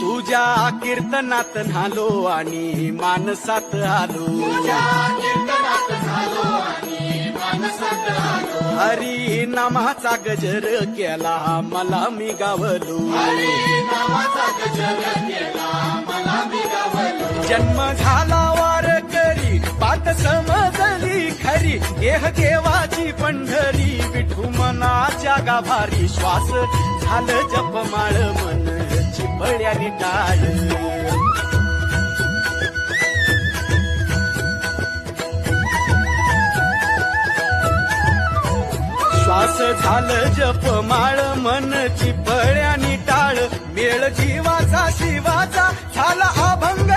तुझ्या कीर्तनात न्हालो आणि मानसात आलो, हरी नामाचा गजर केला मला मी गावलो, जन्म झाला वार करी पात समजली खरी, देह देवाची पंढरी विठू मनाच्या गाभारी, श्वास झालं जपमाळ मन चिपळ्यानी टाळ, श्वास झालं जपमाळ मन चिपळ्यानी टाळ, मेळ जीवाचा शिवाचा झाला अभंग